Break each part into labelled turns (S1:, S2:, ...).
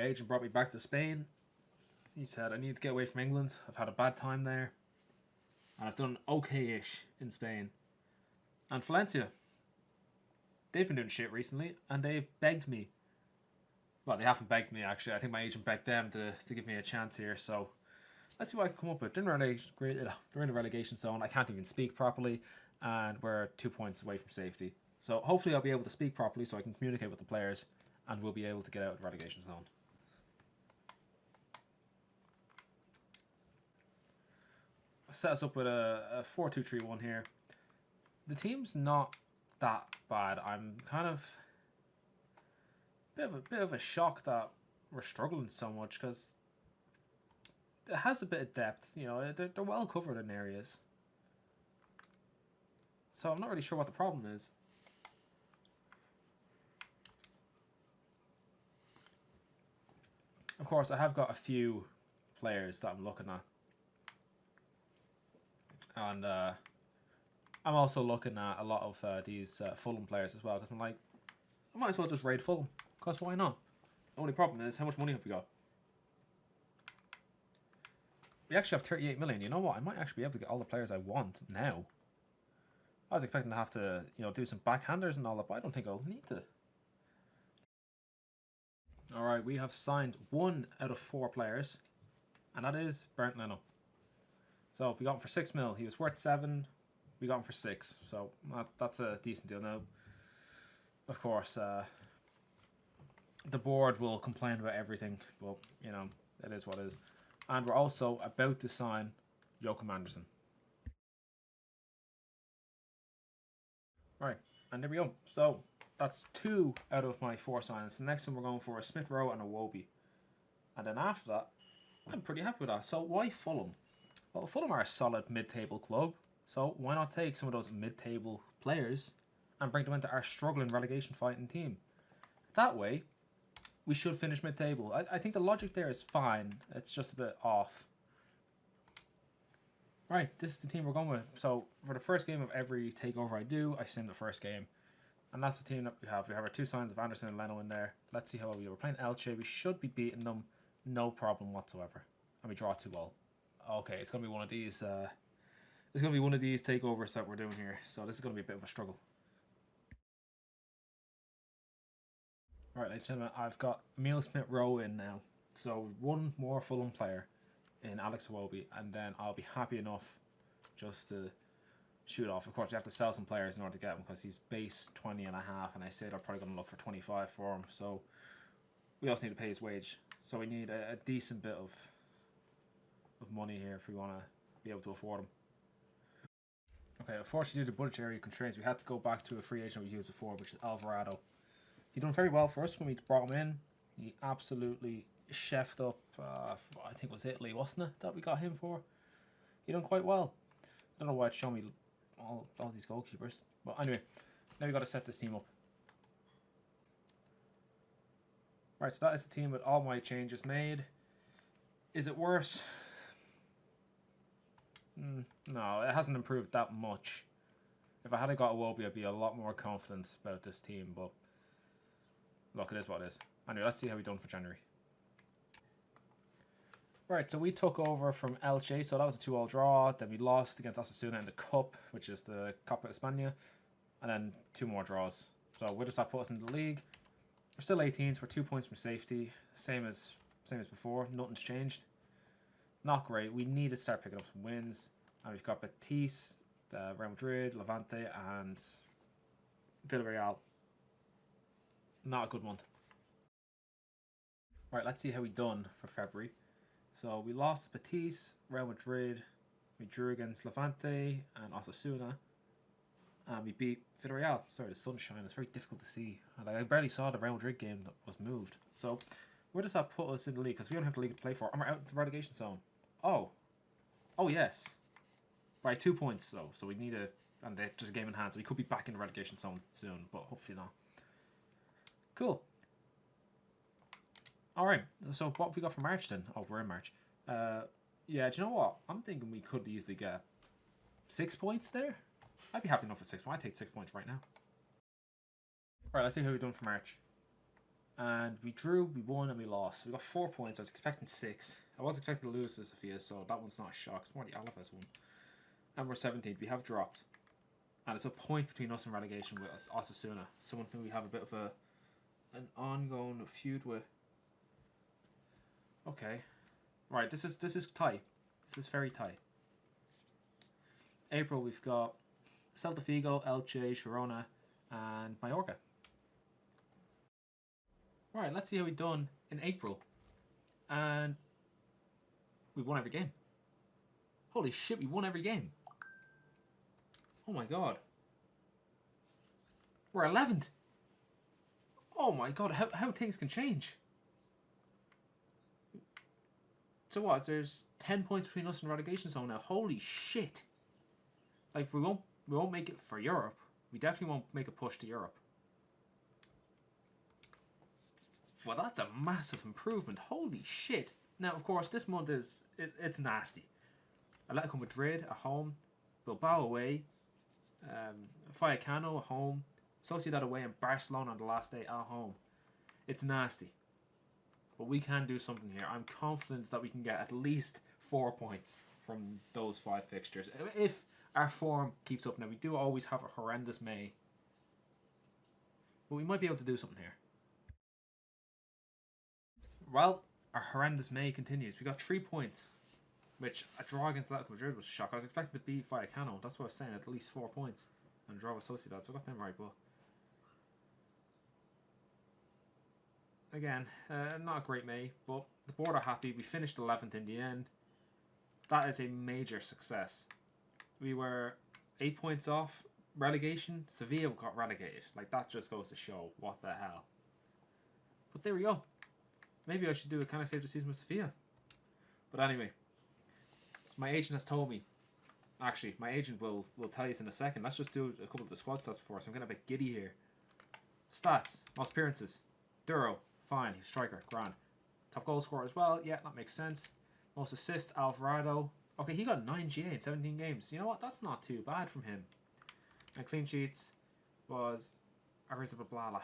S1: My agent brought me back to Spain. He said I need to get away from England. I've had a bad time there. And I've done okay-ish in Spain. And Valencia, they've been doing shit recently, and they've begged me. Well, they haven't begged me, actually. I think my agent begged them to give me a chance here, so let's see what I can come up with. They're in the relegation zone. I can't even speak properly, and we're 2 points away from safety. So hopefully I'll be able to speak properly so I can communicate with the players, and we'll be able to get out of the relegation zone. I set us up with a 4-2-3-1 here. The team's not that bad. I'm kind of bit of a shock that we're struggling so much, because it has a bit of depth. You know, they're well covered in areas. So I'm not really sure what the problem is. Of course, I have got a few players that I'm looking at. And I'm also looking at a lot of these Fulham players as well, because I'm like, I might as well just raid Fulham, because why not? The only problem is, how much money have we got? We actually have 38 million. You know what? I might actually be able to get all the players I want now. I was expecting to have to, you know, do some backhanders and all that, but I don't think I'll need to. Alright, we have signed 1 out of 4 players, and that is Bernd Leno. So we got him for 6 mil. He was worth 7. We got him for 6. So that's a decent deal. Now, of course, the board will complain about everything, but you know, it is what it is. And we're also about to sign Joachim Andersen. Right, and there we go. So that's 2 out of my 4 signings. The next one we're going for a Smith Rowe and a Wobie. And then after that, I'm pretty happy with that. So why Fulham? Well, Fulham are a solid mid-table club, so why not take some of those mid-table players and bring them into our struggling relegation fighting team? That way, we should finish mid-table. I think the logic there is fine. It's just a bit off. Right, this is the team we're going with. So, for the first game of every takeover I do, I sim the first game. And that's the team that we have. We have our 2 signs of Andersen and Leno in there. Let's see how we do. We're playing Elche. We should be beating them. No problem whatsoever. And we draw 2-all. Okay, it's going to be one of these. It's going to be one of these takeovers that we're doing here. So this is going to be a bit of a struggle. Alright, ladies and gentlemen, I've got Emil Smith Rowe in now. So 1 more Fulham player in Alex Iwobi, and then I'll be happy enough just to shoot off. Of course, we have to sell some players in order to get him, because he's base 20.5, and I say they're probably going to look for 25 for him. So we also need to pay his wage. So we need a decent bit of money here if we want to be able to afford him. Okay, unfortunately due to budgetary constraints, we had to go back to a free agent we used before, which is Alvarado. He done very well for us when we brought him in. He absolutely chefed up, I think it was Italy, wasn't it, that we got him for? He done quite well. I don't know why it's showing me all these goalkeepers. But anyway, now we got to set this team up. Right, so that is the team with all my changes made. Is it worse? No, it hasn't improved that much. If I had got a Wobie, I'd be a lot more confident about this team, but look, it is what it is. Anyway, let's see how we done for January. Right, so we took over from Elche, so that was a 2-all draw. Then we lost against Osasuna in the Cup, which is the Copa España, and then 2 more draws. So where does that put us in the league? We're still 18s. We're 2 points from safety, same as before. Nothing's changed. Not great. We need to start picking up some wins. And we've got Betis, Real Madrid, Levante, and Villarreal. Not a good month. Right, let's see how we done for February. So we lost to Betis, Real Madrid, we drew against Levante and Osasuna, and we beat Villarreal. Sorry, the sunshine, it's very difficult to see. I barely saw the Real Madrid game that was moved. So where does that put us in the league? Because we don't have the league to play for. And we're out of the relegation zone. Oh yes. Right, 2 points though. So we need and they just a game in hand. So we could be back in the relegation zone soon, but hopefully not. Cool. Alright, so what have we got for March then? Oh, we're in March. Yeah, do you know what? I'm thinking we could easily get 6 points there. I'd be happy enough with 6 points. I'd take 6 points right now. Right, let's see how we've done for March. And we drew, we won, and we lost. We got 4 points. I was expecting 6. I was expecting to lose to Sofia, so that one's not a shock. It's more the Alavés one. And we're 17th. We have dropped. And it's a point between us and relegation with Osasuna. Someone who we have a bit of an ongoing feud with. Okay. Right, this is tight. This is very tight. April, we've got Celta Vigo, Elche, Girona, and Mallorca. Right, let's see how we done in April. And we won every game. Holy shit, we won every game. Oh my god. We're 11th. Oh my god, how things can change. So what, there's 10 points between us and relegation zone now. Holy shit. Like, we won't make it for Europe. We definitely won't make a push to Europe. Well, that's a massive improvement. Holy shit. Now, of course, this month it's nasty. Atletico Madrid at home, Bilbao away, Vallecano at home, Sociedad away, and Barcelona on the last day at home. It's nasty. But we can do something here. I'm confident that we can get at least 4 points from those 5 fixtures. If our form keeps up. Now, we do always have a horrendous May. But we might be able to do something here. Well, our horrendous May continues. We got 3 points, which a draw against Atletico Madrid was a shock. I was expecting to beat Vallecano. That's what I was saying, at least 4 points. And draw with Sociedad, so I got them right. But again, not a great May, but the board are happy. We finished 11th in the end. That is a major success. We were 8 points off relegation. Sevilla got relegated. Like, that just goes to show what the hell. But there we go. Maybe I should do a Can I Save the Season with Sevilla? But anyway, so my agent has told me. Actually, my agent will tell you this in a second. Let's just do a couple of the squad stats before. So I'm getting a bit giddy here. Stats. Most appearances. Duro. Fine. He's striker. Grand. Top goal scorer as well. Yeah, that makes sense. Most assists. Alvarado. Okay, he got 9 GA in 17 games. You know what? That's not too bad from him. And clean sheets was Arrizabalaga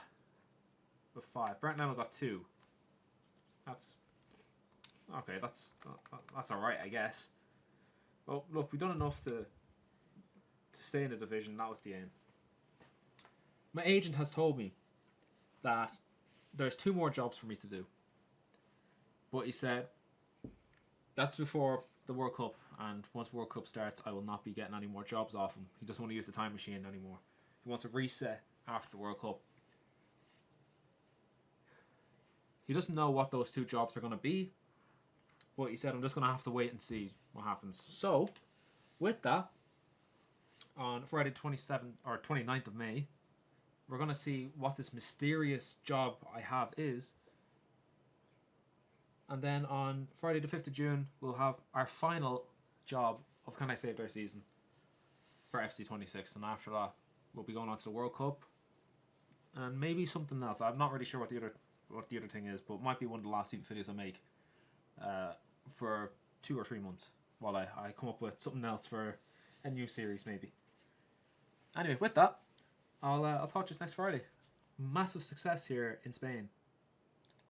S1: with 5. Brent Leno got 2. That's okay. That's all right, I guess. Well, look, we've done enough to stay in the division. That was the aim. My agent has told me that there's 2 more jobs for me to do. But he said that's before the World Cup, and once World Cup starts, I will not be getting any more jobs off him. He doesn't want to use the time machine anymore. He wants a reset after the World Cup. He doesn't know what those 2 jobs are going to be, but he said I'm just going to have to wait and see what happens. So, with that, on Friday 27th or 29th of May, we're going to see what this mysterious job I have is. And then on Friday the 5th of June, we'll have our final job of Can I Save Their Season for FC26. And after that, we'll be going on to the World Cup. And maybe something else. I'm not really sure what the other thing is, but it might be one of the last few videos I make for 2 or 3 months while I come up with something else for a new series maybe. Anyway, with that, I'll talk to you next Friday. Massive success here in Spain.